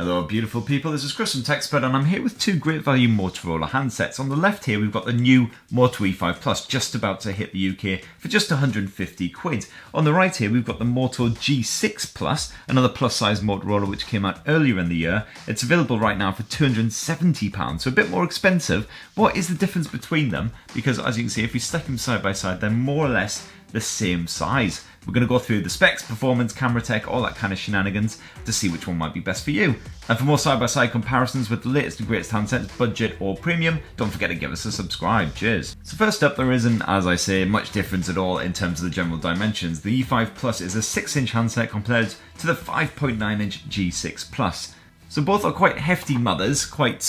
Hello beautiful people, this is Chris from Tech Spurt and I'm here with two great value Motorola handsets. On the left here we've got the new Moto E5 Plus just about to hit the UK for just 150 quid. On the right here we've got the Moto G6 Plus, another plus size Motorola which came out earlier in the year. It's available right now for £270, so a bit more expensive. What is the difference between them? Because as you can see, if we stack them side by side, they're more or less the same size. We're going to go through the specs, performance, camera tech, all that kind of shenanigans to see which one might be best for you. And for more side-by-side comparisons with the latest and greatest handsets, budget or premium, don't forget to give us a subscribe. Cheers. So first up, there isn't, as I say, much difference at all in terms of the general dimensions. The E5 Plus is a 6-inch handset compared to the 5.9-inch G6 Plus. So both are quite hefty mothers, quite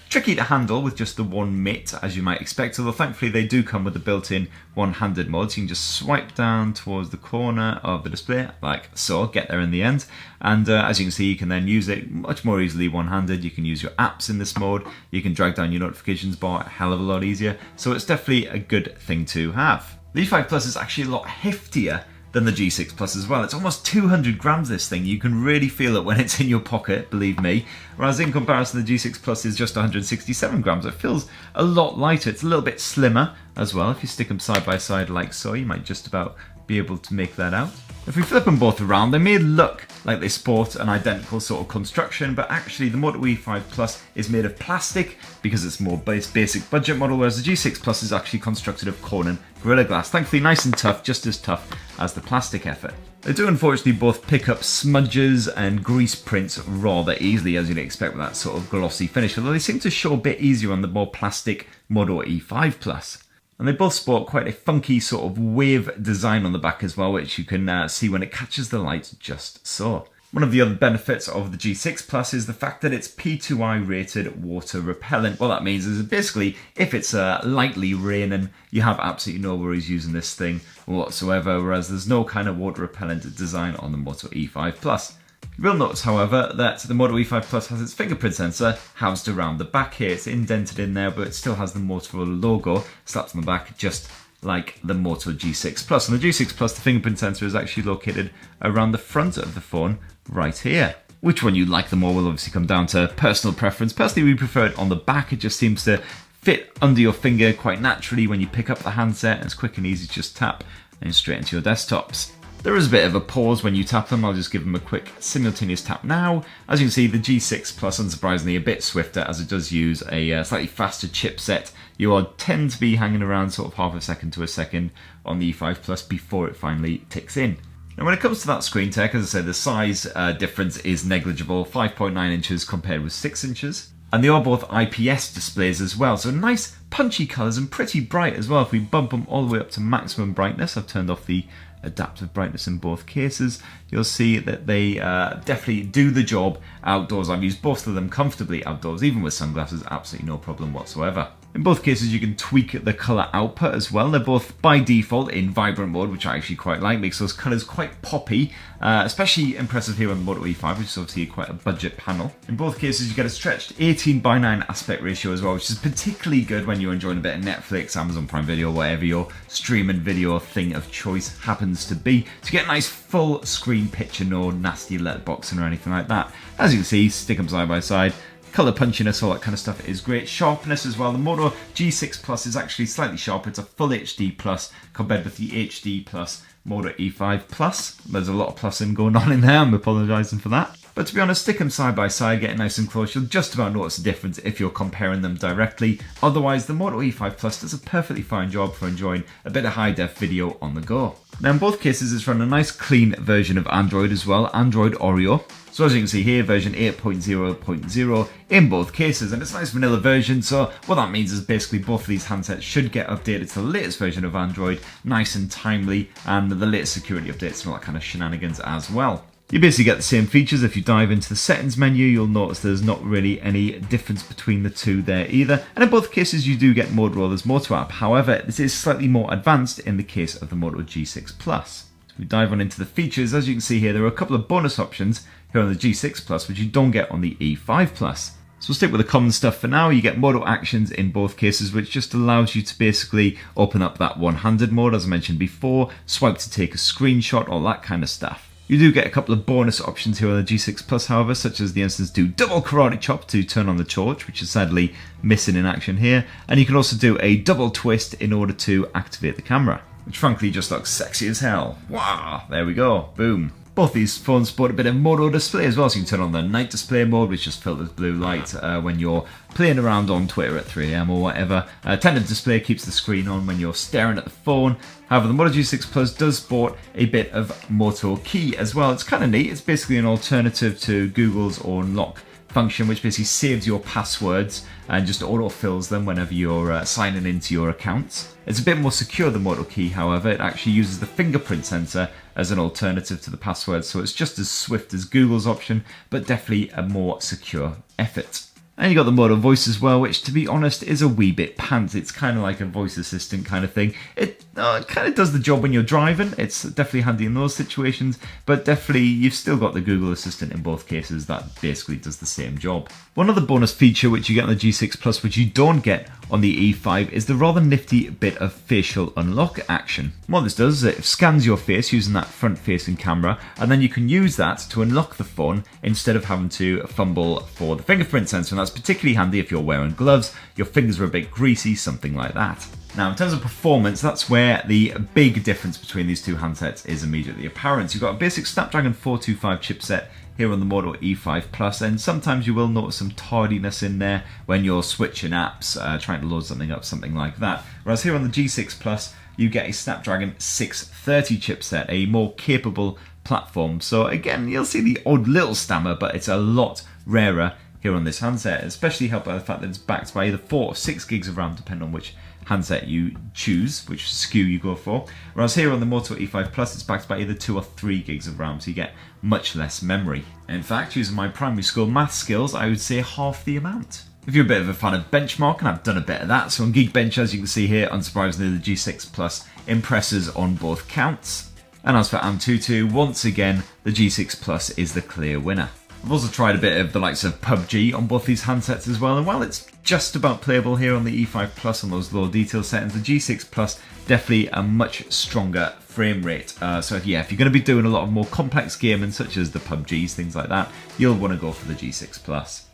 tricky to handle with just the one mitt, as you might expect, although thankfully they do come with the built-in one-handed mode, so you can just swipe down towards the corner of the display, like so, get there in the end, and as you can see, you can then use it much more easily one-handed. You can use your apps in this mode, you can drag down your notifications bar a hell of a lot easier, so it's definitely a good thing to have. The E5 Plus is actually a lot heftier than the G6 Plus as well. It's almost 200 grams, this thing. You can really feel it when it's in your pocket, believe me. Whereas in comparison, the G6 Plus is just 167 grams. It feels a lot lighter. It's a little bit slimmer as well. If you stick them side by side like so, you might just about be able to make that out. If we flip them both around, they may look like they sport an identical sort of construction, but actually the Moto E5 Plus is made of plastic because it's more basic budget model, whereas the G6 Plus is actually constructed of Corning Gorilla Glass. Thankfully nice and tough, just as tough as the plastic effort. They do unfortunately both pick up smudges and grease prints rather easily, as you'd expect with that sort of glossy finish, although they seem to show a bit easier on the more plastic Moto E5 Plus. And they both sport quite a funky sort of wave design on the back as well, which you can see when it catches the light just so. One of the other benefits of the G6 Plus is the fact that it's P2I rated water repellent. What that means is basically if it's lightly raining, you have absolutely no worries using this thing whatsoever, whereas there's no kind of water repellent design on the Moto E5 Plus. You will notice, however, that the Moto E5 Plus has its fingerprint sensor housed around the back here. It's indented in there, but it still has the Motorola logo slapped on the back, just like the Moto G6 Plus. On the G6 Plus, the fingerprint sensor is actually located around the front of the phone, right here. Which one you like the more will obviously come down to personal preference. Personally, we prefer it on the back. It just seems to fit under your finger quite naturally when you pick up the handset. It's quick and easy to just tap and straight into your desktops. There is a bit of a pause when you tap them. I'll just give them a quick simultaneous tap now. As you can see, the G6 Plus, unsurprisingly, a bit swifter as it does use a slightly faster chipset. You tend to be hanging around sort of half a second to a second on the E5 Plus before it finally ticks in. Now when it comes to that screen tech, as I said, the size difference is negligible, 5.9 inches compared with 6 inches. And they are both IPS displays as well, so nice punchy colours and pretty bright as well. If we bump them all the way up to maximum brightness, I've turned off the adaptive brightness in both cases, you'll see that they definitely do the job outdoors. I've used both of them comfortably outdoors, even with sunglasses, absolutely no problem whatsoever. In both cases you can tweak the colour output as well. They're both by default in vibrant mode, which I actually quite like, makes those colours quite poppy, especially impressive here on the Moto E5, which is obviously quite a budget panel. In both cases you get a stretched 18:9 aspect ratio as well, which is particularly good when you're enjoying a bit of Netflix, Amazon Prime Video, whatever your streaming video thing of choice happens to be. So you get a nice full screen picture, no nasty letterboxing or anything like that. As you can see, stick them side by side. Colour punchiness, all that kind of stuff is great. Sharpness as well. The Moto G6 Plus is actually slightly sharper. It's a full HD Plus compared with the HD Plus Moto E5 Plus. There's a lot of plussing going on in there. I'm apologising for that. But to be honest, stick them side by side, get it nice and close. You'll just about notice the difference if you're comparing them directly. Otherwise, the Moto E5 Plus does a perfectly fine job for enjoying a bit of high-def video on the go. Now, in both cases, it's run a nice clean version of Android as well, Android Oreo. So as you can see here, version 8.0.0 in both cases, and it's a nice vanilla version, so what that means is basically both of these handsets should get updated to the latest version of Android, nice and timely, and the latest security updates and all that kind of shenanigans as well. You basically get the same features. If you dive into the settings menu, you'll notice there's not really any difference between the two there either. And in both cases, you do get Motorola's Moto app. However, this is slightly more advanced in the case of the Moto G6 Plus. So we dive on into the features. As you can see here, there are a couple of bonus options here on the G6 Plus, which you don't get on the E5 Plus. So we'll stick with the common stuff for now. You get Moto Actions in both cases, which just allows you to basically open up that one-handed mode, as I mentioned before, swipe to take a screenshot, all that kind of stuff. You do get a couple of bonus options here on the G6 Plus, however, such as the Instance 2 double karate chop to turn on the torch, which is sadly missing in action here, and you can also do a double twist in order to activate the camera, which frankly just looks sexy as hell. Wow, there we go, boom. Both these phones sport a bit of Moto display as well, so you can turn on the night display mode, which just filters blue light when you're playing around on Twitter at 3 AM or whatever. Tandem display keeps the screen on when you're staring at the phone. However, the Moto G6 Plus does sport a bit of Moto Key as well. It's kind of neat. It's basically an alternative to Google's Unlock function, which basically saves your passwords and just auto-fills them whenever you're signing into your accounts. It's a bit more secure than Moto Key, however. It actually uses the fingerprint sensor as an alternative to the password, so it's just as swift as Google's option, but definitely a more secure effort. And you got the Moto Voice as well, which to be honest is a wee bit pants. It's kind of like a voice assistant kind of thing. It kind of does the job when you're driving. It's definitely handy in those situations, but definitely you've still got the Google Assistant in both cases that basically does the same job. One other bonus feature which you get on the G6 Plus, which you don't get on the E5, is the rather nifty bit of facial unlock action. What this does is it scans your face using that front-facing camera, and then you can use that to unlock the phone instead of having to fumble for the fingerprint sensor, and that's particularly handy if you're wearing gloves, your fingers are a bit greasy, something like that. Now, in terms of performance, that's where the big difference between these two handsets is immediately apparent. You've got a basic Snapdragon 425 chipset here on the Moto E5 Plus, and sometimes you will notice some tardiness in there when you're switching apps, trying to load something up, something like that. Whereas here on the G6 Plus, you get a Snapdragon 630 chipset, a more capable platform. So again, you'll see the odd little stammer, but it's a lot rarer here on this handset, especially helped by the fact that it's backed by either 4 or 6 gigs of RAM, depending on which handset you choose, which SKU you go for. Whereas here on the Moto E5 Plus, it's backed by either 2 or 3 gigs of RAM, so you get much less memory. In fact, using my primary school math skills, I would say half the amount. If you're a bit of a fan of benchmarking, I've done a bit of that. So on Geekbench, as you can see here, unsurprisingly, the G6 Plus impresses on both counts. And as for Antutu, once again, the G6 Plus is the clear winner. I've also tried a bit of the likes of PUBG on both these handsets as well, and while it's just about playable here on the E5 Plus on those low detail settings, the G6 Plus definitely a much stronger frame rate. So yeah, if you're going to be doing a lot of more complex gaming such as the PUBGs, things like that, you'll want to go for the G6 Plus.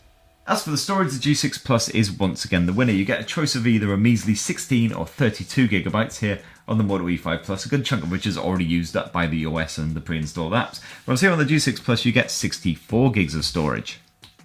As for the storage, the G6 Plus is once again the winner. You get a choice of either a measly 16 or 32 gigabytes here on the Moto E5 Plus, a good chunk of which is already used up by the OS and the pre-installed apps. Whereas here on the G6 Plus, you get 64 gigs of storage.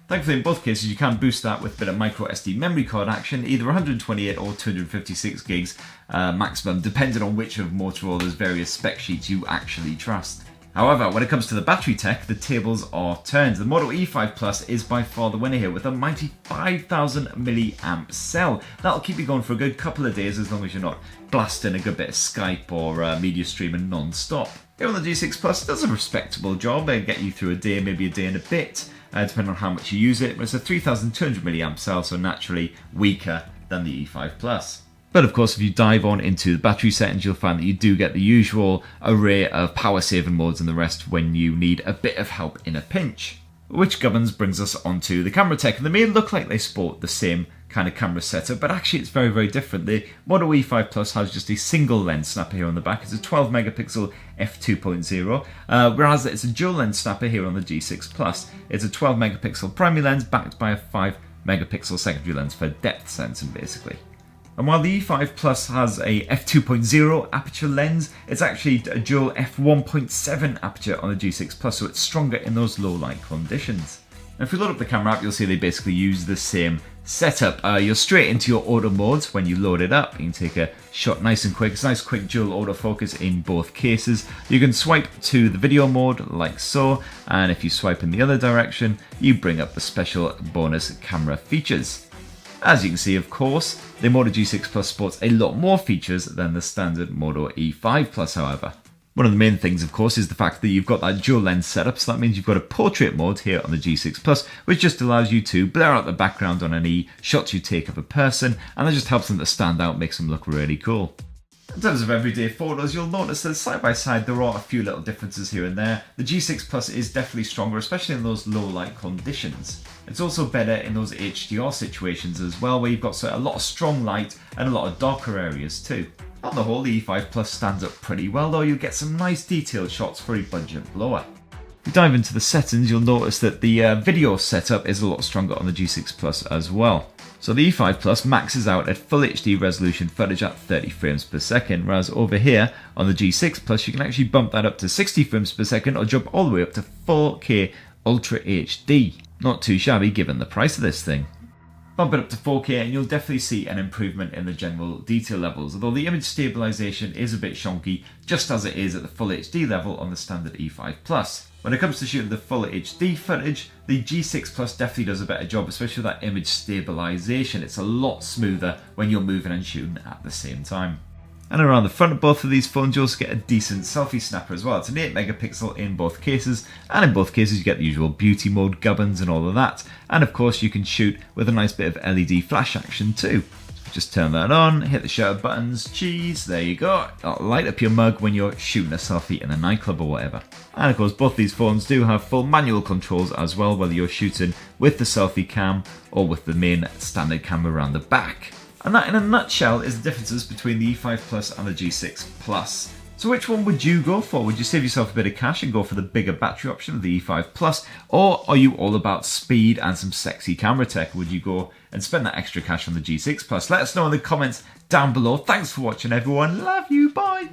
Thankfully, in both cases, you can boost that with a bit of micro SD memory card action, either 128 or 256 gigs maximum, depending on which of Motorola's various spec sheets you actually trust. However, when it comes to the battery tech, the tables are turned. The Moto E5 Plus is by far the winner here with a mighty 5,000 milliamp cell. That'll keep you going for a good couple of days as long as you're not blasting a good bit of Skype or media streaming non-stop. Here on the G6 Plus, it does a respectable job and get you through a day, maybe a day and a bit, depending on how much you use it. But it's a 3,200 milliamp cell, so naturally weaker than the E5 Plus. But of course, if you dive on into the battery settings, you'll find that you do get the usual array of power saving modes and the rest when you need a bit of help in a pinch. Which brings us onto the camera tech, and they may look like they sport the same kind of camera setup, but actually it's very, very different. The Moto E5 Plus has just a single lens snapper here on the back. It's a 12 megapixel f2.0, whereas it's a dual lens snapper here on the G6 Plus. It's a 12 megapixel primary lens backed by a 5 megapixel secondary lens for depth sensing, basically. And while the E5 Plus has a f2.0 aperture lens, it's actually a dual f1.7 aperture on the G6 Plus, so it's stronger in those low light conditions. Now, if you load up the camera app, you'll see they basically use the same setup. You're straight into your auto modes when you load it up. You can take a shot nice and quick. It's nice quick dual autofocus in both cases. You can swipe to the video mode like so, and if you swipe in the other direction, you bring up the special bonus camera features. As you can see, of course, the Moto G6 Plus sports a lot more features than the standard Moto E5 Plus, however. One of the main things, of course, is the fact that you've got that dual lens setup, so that means you've got a portrait mode here on the G6 Plus, which just allows you to blur out the background on any shots you take of a person, and that just helps them to stand out, makes them look really cool. In terms of everyday photos, you'll notice that side by side there are a few little differences here and there. The G6 Plus is definitely stronger, especially in those low light conditions. It's also better in those HDR situations as well, where you've got a lot of strong light and a lot of darker areas too. On the whole, the E5 Plus stands up pretty well though. You'll get some nice detailed shots for a budget blower. If we dive into the settings, you'll notice that the video setup is a lot stronger on the G6 Plus as well. So the E5 Plus maxes out at full HD resolution footage at 30 frames per second, whereas over here on the G6 Plus you can actually bump that up to 60 frames per second or jump all the way up to 4K Ultra HD. Not too shabby given the price of this thing. Bump it up to 4K and you'll definitely see an improvement in the general detail levels, although the image stabilization is a bit shonky, just as it is at the full HD level on the standard E5 Plus. When it comes to shooting the full HD footage, the G6 Plus definitely does a better job, especially with that image stabilization. It's a lot smoother when you're moving and shooting at the same time. And around the front of both of these phones you also get a decent selfie snapper as well. It's an 8 megapixel in both cases, and in both cases you get the usual beauty mode, gubbins and all of that. And of course you can shoot with a nice bit of LED flash action too. So just turn that on, hit the shutter buttons, cheese, there you go. It'll light up your mug when you're shooting a selfie in a nightclub or whatever. And of course both these phones do have full manual controls as well, whether you're shooting with the selfie cam or with the main standard camera around the back. And that in a nutshell is the differences between the E5 Plus and the G6 Plus. So which one would you go for? Would you save yourself a bit of cash and go for the bigger battery option of the E5 Plus? Or are you all about speed and some sexy camera tech? Would you go and spend that extra cash on the G6 Plus? Let us know in the comments down below. Thanks for watching everyone. Love you. Bye.